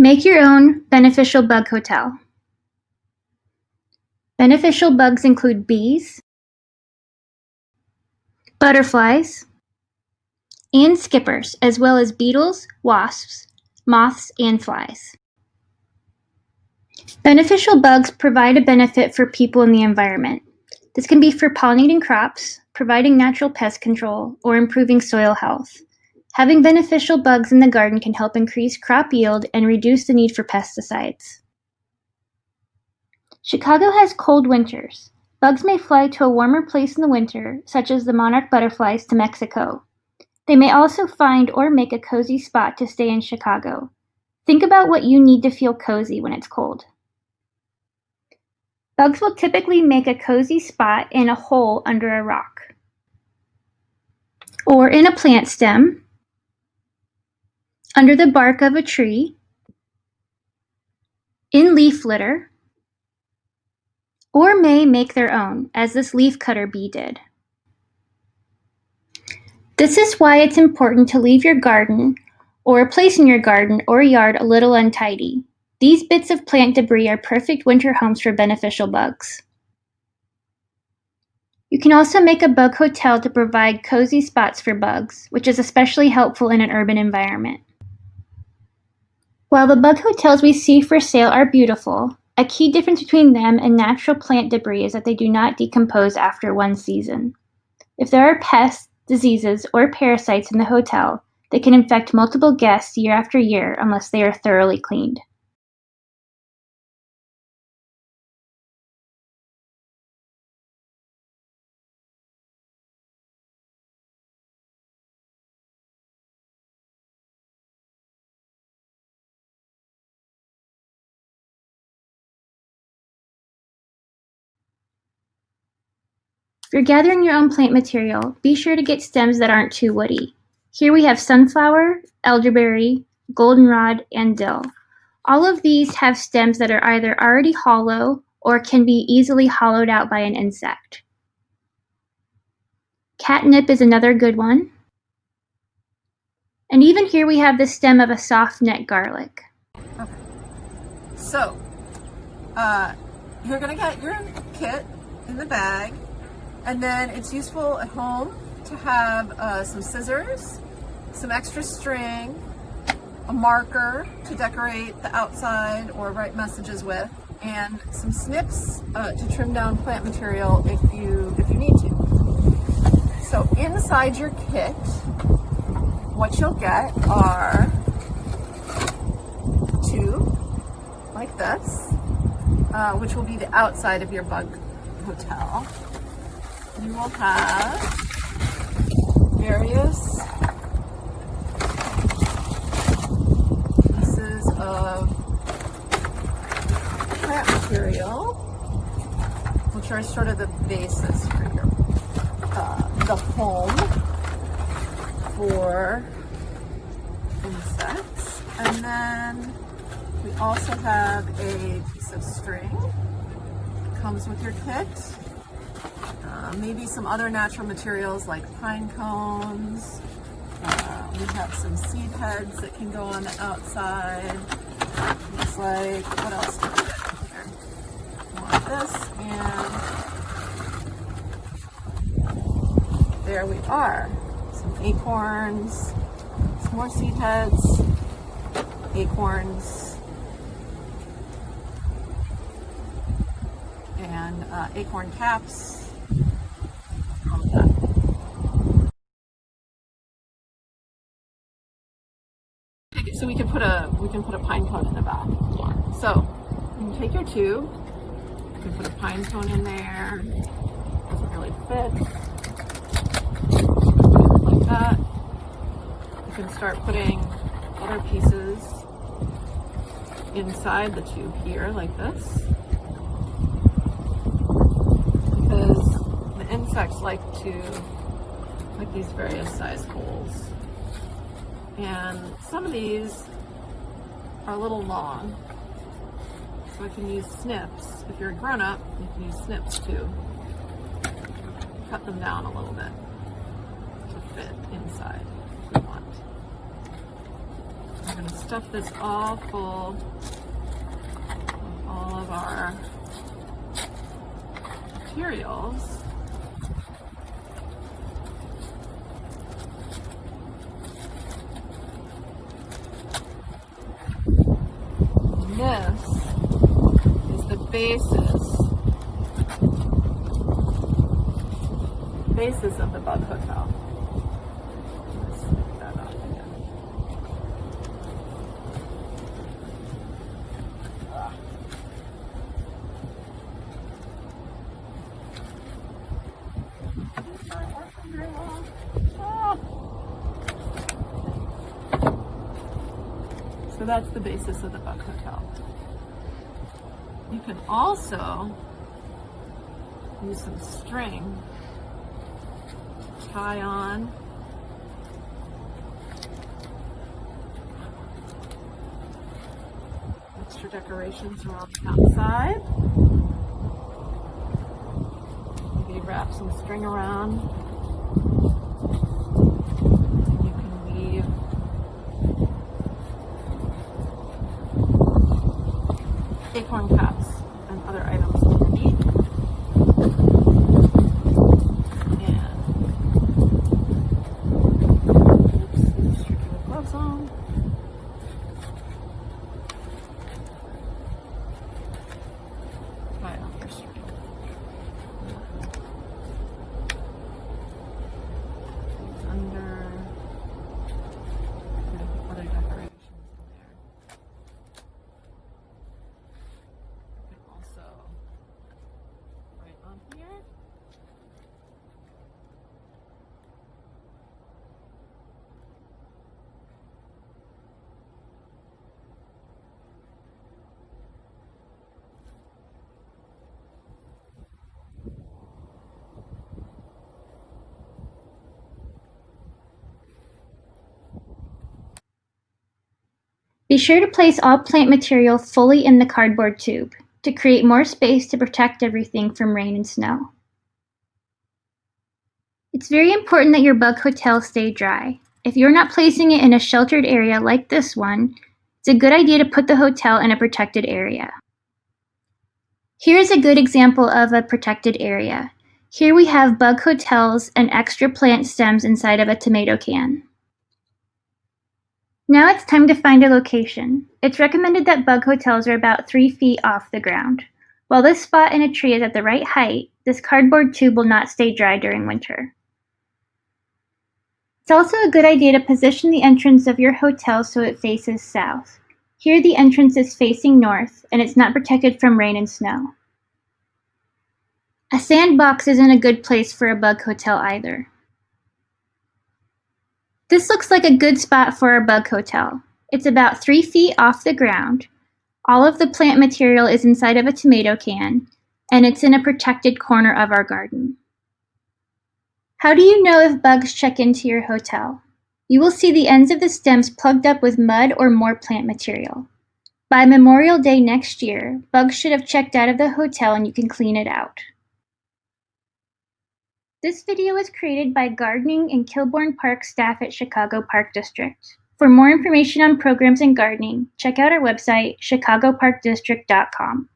Make your own beneficial bug hotel. Beneficial bugs include bees, butterflies, and skippers, as well as beetles, wasps, moths, and flies. Beneficial bugs provide a benefit for people in the environment. This can be for pollinating crops, providing natural pest control, or improving soil health. Having beneficial bugs in the garden can help increase crop yield and reduce the need for pesticides. Chicago has cold winters. Bugs may fly to a warmer place in the winter, such as the monarch butterflies to Mexico. They may also find or make a cozy spot to stay in Chicago. Think about what you need to feel cozy when it's cold. Bugs will typically make a cozy spot in a hole under a rock, or in a plant stem, under the bark of a tree, in leaf litter, or may make their own, as this leafcutter bee did. This is why it's important to leave your garden, or a place in your garden or yard, a little untidy. These bits of plant debris are perfect winter homes for beneficial bugs. You can also make a bug hotel to provide cozy spots for bugs, which is especially helpful in an urban environment. While the bug hotels we see for sale are beautiful, a key difference between them and natural plant debris is that they do not decompose after one season. If there are pests, diseases, or parasites in the hotel, they can infect multiple guests year after year unless they are thoroughly cleaned. If you're gathering your own plant material, be sure to get stems that aren't too woody. Here we have sunflower, elderberry, goldenrod, and dill. All of these have stems that are either already hollow or can be easily hollowed out by an insect. Catnip is another good one. And even here we have the stem of a soft neck garlic. Okay. So, you're gonna get your kit in the bag, and then it's useful at home to have some scissors, some extra string, a marker to decorate the outside or write messages with, and some snips to trim down plant material if you need to. So inside your kit, what you'll get are a tube like this, which will be the outside of your bug hotel. You will have various pieces of plant material, which are sort of the basis for your the home for insects. And then we also have a piece of string that comes with your kit. Maybe some other natural materials like pine cones. We have some seed heads that can go on the outside. Looks like, what else do we get here? More of this, and there we are. Some acorns, some more seed heads, acorns, and acorn caps. So we can put a pine cone in the back. So you can take your tube, you can put a pine cone in there. Doesn't really fit. Like that. You can start putting other pieces inside the tube here, like this. Because the insects like these various size holes. And some of these are a little long, so I can use snips. If you're a grown-up, you can use snips too. Cut them down a little bit to fit inside if you want. going to stuff this all full of all of our materials. And this is the basis of the Bug Hotel. Let's snip that off again. So that's the basis of the Bug Hotel. You can also use some string to tie on extra decorations around the outside. Maybe wrap some string around. You can weave acorn caps and other items underneath. And oops, it's tricky with gloves on. Tie off your string. It's under other decorations in there. You can also right on here. Be sure to place all plant material fully in the cardboard tube to create more space to protect everything from rain and snow. It's very important that your bug hotel stay dry. If you're not placing it in a sheltered area like this one, it's a good idea to put the hotel in a protected area. Here's a good example of a protected area. Here we have bug hotels and extra plant stems inside of a tomato can. Now it's time to find a location. It's recommended that bug hotels are about 3 feet off the ground. While this spot in a tree is at the right height, this cardboard tube will not stay dry during winter. It's also a good idea to position the entrance of your hotel so it faces south. Here the entrance is facing north, and it's not protected from rain and snow. A sandbox isn't a good place for a bug hotel either. This looks like a good spot for our bug hotel. It's about 3 feet off the ground. All of the plant material is inside of a tomato can, and it's in a protected corner of our garden. How do you know if bugs check into your hotel? You will see the ends of the stems plugged up with mud or more plant material. By Memorial Day next year, bugs should have checked out of the hotel and you can clean it out. This video was created by Gardening and Kilbourne Park staff at Chicago Park District. For more information on programs in gardening, check out our website, chicagoparkdistrict.com.